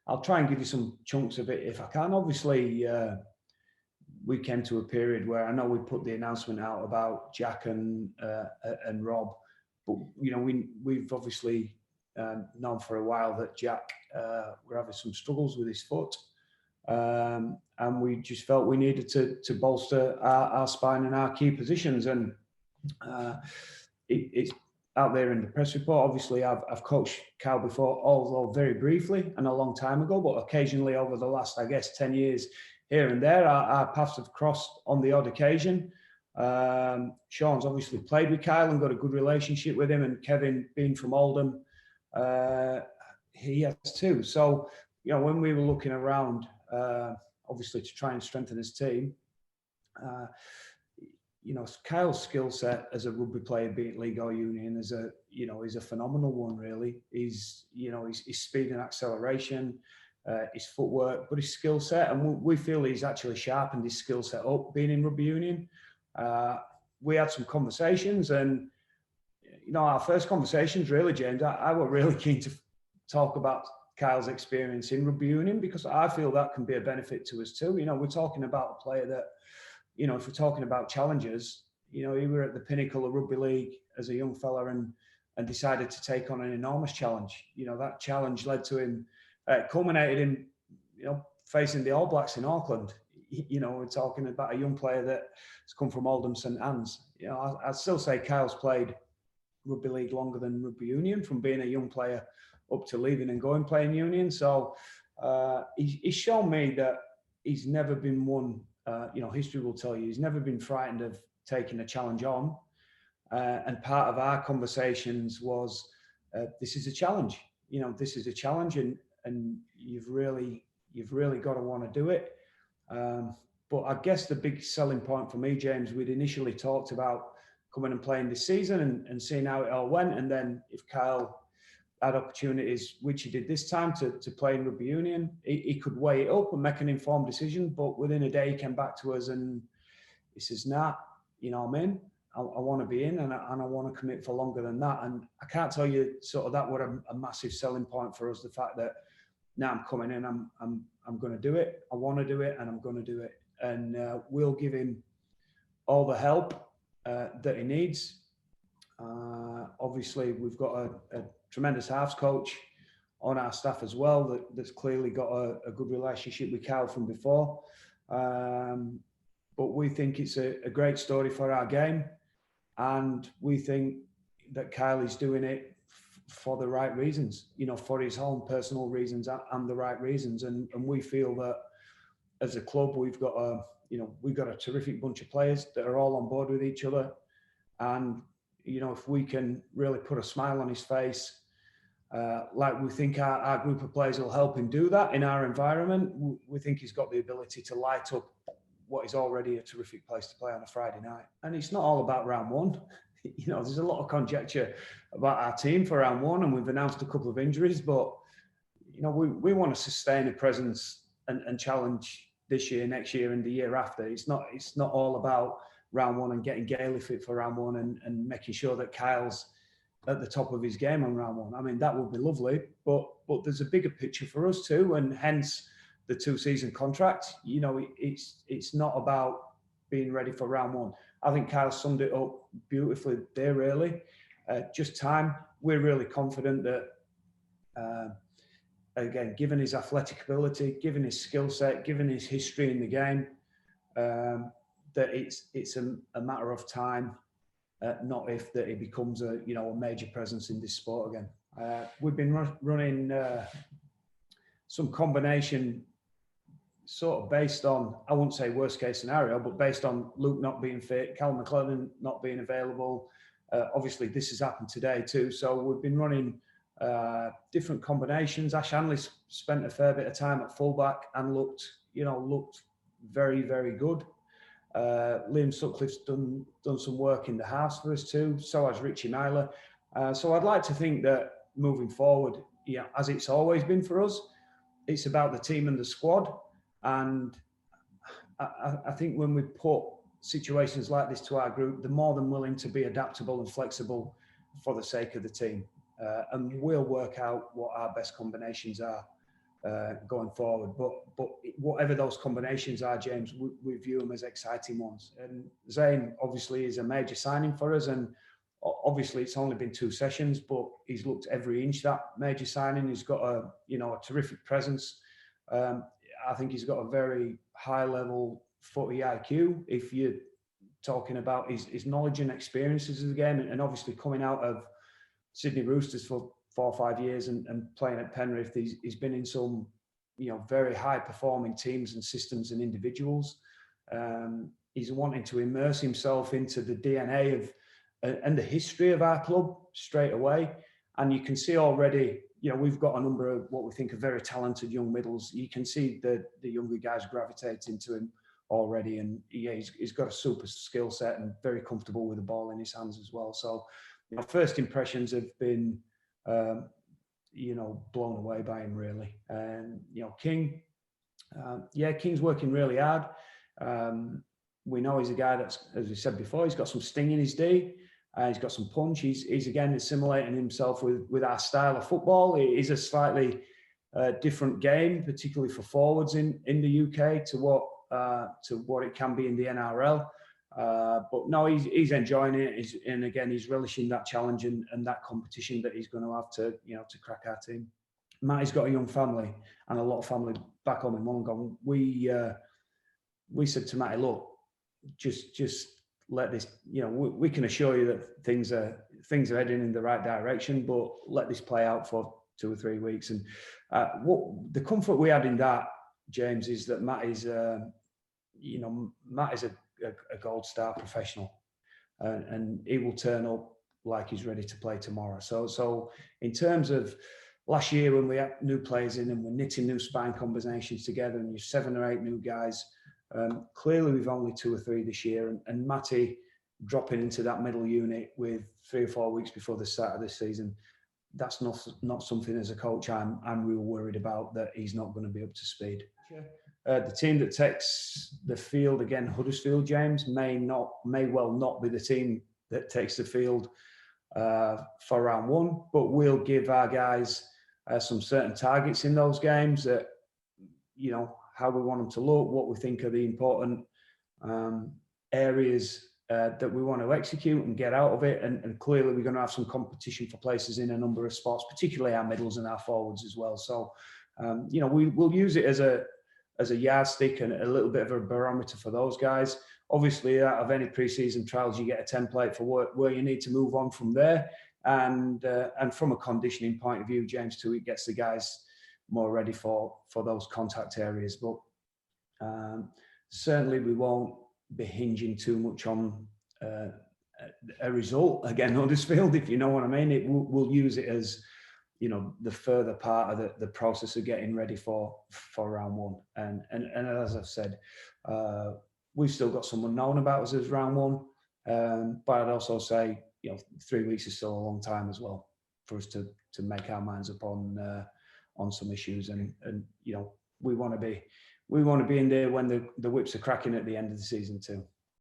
I'll try and give you some chunks of it if I can. Obviously, we came to a period where I know we put the announcement out about Jack and Rob, but we've obviously known for a while that Jack were having some struggles with his foot, and we just felt we needed to bolster our spine and our key positions, and it's out there in the press report. Obviously, I've coached Kyle before, although very briefly and a long time ago, but occasionally over the last, I guess, 10 years, here and there, our paths have crossed on the odd occasion. Sean's obviously played with Kyle and got a good relationship with him, and Kevin, being from Oldham, he has too. So, when we were looking around, obviously to try and strengthen his team, Kyle's skill set as a rugby player, be it league or union, is a phenomenal one. Really, his speed and acceleration, his footwork, but his skill set, and we feel he's actually sharpened his skill set up being in rugby union. We had some conversations, and our first conversations, really, James, I were really keen to talk about Kyle's experience in rugby union, because I feel that can be a benefit to us too. We're talking about a player that, if we're talking about challenges, he were at the pinnacle of rugby league as a young fella and decided to take on an enormous challenge. That challenge led to him, culminated in, facing the All Blacks in Auckland. We're talking about a young player that has come from Oldham St Anne's. I'd still say Kyle's played rugby league longer than rugby union, from being a young player up to leaving and going playing union. So he's shown me that he's never been one. History will tell you he's never been frightened of taking a challenge on. And part of our conversations was, this is a challenge. This is a challenge, and you've really got to want to do it. But I guess the big selling point for me, James, we'd initially talked about coming and playing this season and seeing how it all went. And then if Kyle had opportunities, which he did this time, to play in rugby union, he could weigh it up and make an informed decision. But within a day, he came back to us and he says, nah, I'm in. I want to be in, and I want to commit for longer than that. And I can't tell you sort of that were a massive selling point for us, the fact that now I'm coming in, I'm going to do it. I want to do it, and I'm going to do it. And we'll give him all the help that he needs. Obviously, we've got a tremendous halves coach on our staff as well that's clearly got a good relationship with Kyle from before. But we think it's a great story for our game, and we think that Kyle is doing it for the right reasons, for his own personal reasons and the right reasons. And we feel that as a club, we've got a terrific bunch of players that are all on board with each other. And, if we can really put a smile on his face, like we think our group of players will help him do that in our environment, we think he's got the ability to light up what is already a terrific place to play on a Friday night. And it's not all about round one. There's a lot of conjecture about our team for round one, and we've announced a couple of injuries, but we want to sustain a presence and challenge this year, next year, and the year after. It's not all about round one and getting Gailey fit for round one and making sure that Kyle's at the top of his game on round one. I mean, that would be lovely, but there's a bigger picture for us too, and hence the 2-season contract. It's not about being ready for round one. I think Kyle summed it up beautifully there, really. Just time. We're really confident that, again, given his athletic ability, given his skill set, given his history in the game, that it's a matter of time, not if, that he becomes a major presence in this sport again. We've been running some combination sort of based on, I wouldn't say worst case scenario, but based on Luke not being fit, Cal McLennan not being available. Obviously, this has happened today too. So we've been running different combinations. Ash Hanley spent a fair bit of time at fullback and looked very, very good. Liam Sutcliffe's done some work in the house for us too. So has Richie Myler. So I'd like to think that moving forward, as it's always been for us, it's about the team and the squad. And I think when we put situations like this to our group, they're more than willing to be adaptable and flexible for the sake of the team. And we'll work out what our best combinations are. going forward. But whatever those combinations are, James, we view them as exciting ones. And Zayn obviously is a major signing for us, and obviously it's only been 2 sessions, but he's looked every inch that major signing. He's got a terrific presence. I think he's got a very high level footy IQ. If you're talking about his knowledge and experiences of the game, and obviously coming out of Sydney Roosters for 4 or 5 years and playing at Penrith, he's been in some very high performing teams and systems and individuals. He's wanting to immerse himself into the DNA of and the history of our club straight away. And you can see already, we've got a number of what we think are very talented young middles. You can see the younger guys gravitating to him already. And he's got a super skill set and very comfortable with the ball in his hands as well. So, first impressions have been, blown away by him really. And, King, King's working really hard. We know he's a guy that's, as we said before, he's got some sting in his D. He's got some punch. He's again assimilating himself with our style of football. It is a slightly different game, particularly for forwards in the UK to what it can be in the NRL. But no, he's enjoying it. And again, he's relishing that challenge and that competition that he's going to have to crack our team. Matty's got a young family and a lot of family back home in Wollongong. We said to Matty, look, just let this, we can assure you that things are heading in the right direction, but let this play out for 2 or 3 weeks. And what the comfort we had in that, James, is that Matt is a gold star professional, and he will turn up like he's ready to play tomorrow. So in terms of last year when we had new players in and we're knitting new spine combinations together, and you're 7 or 8 new guys. Clearly, we've only 2 or 3 this year, and Matty dropping into that middle unit with 3 or 4 weeks before the start of this season. That's not something as a coach I'm real worried about, that he's not going to be up to speed. The team that takes the field again, Huddersfield, James, may well not be the team that takes the field for round 1, but we'll give our guys some certain targets in those games that how we want them to look, what we think are the important areas that we want to execute and get out of it. And clearly we're going to have some competition for places in a number of spots, particularly our middles and our forwards as well. So, we'll use it as a yardstick and a little bit of a barometer for those guys. Obviously, out of any pre-season trials, you get a template for where you need to move on from there. And from a conditioning point of view, James, too, it gets the guys more ready for those contact areas. But certainly we won't be hinging too much on a result again, Huddersfield, if you know what I mean. We'll use it as the further part of the process of getting ready for round 1. And as I've said, we've still got some unknown about us as round 1, but I'd also say 3 weeks is still a long time as well for us to make our minds up on some issues, and we want to be in there when the whips are cracking at the end of the season too.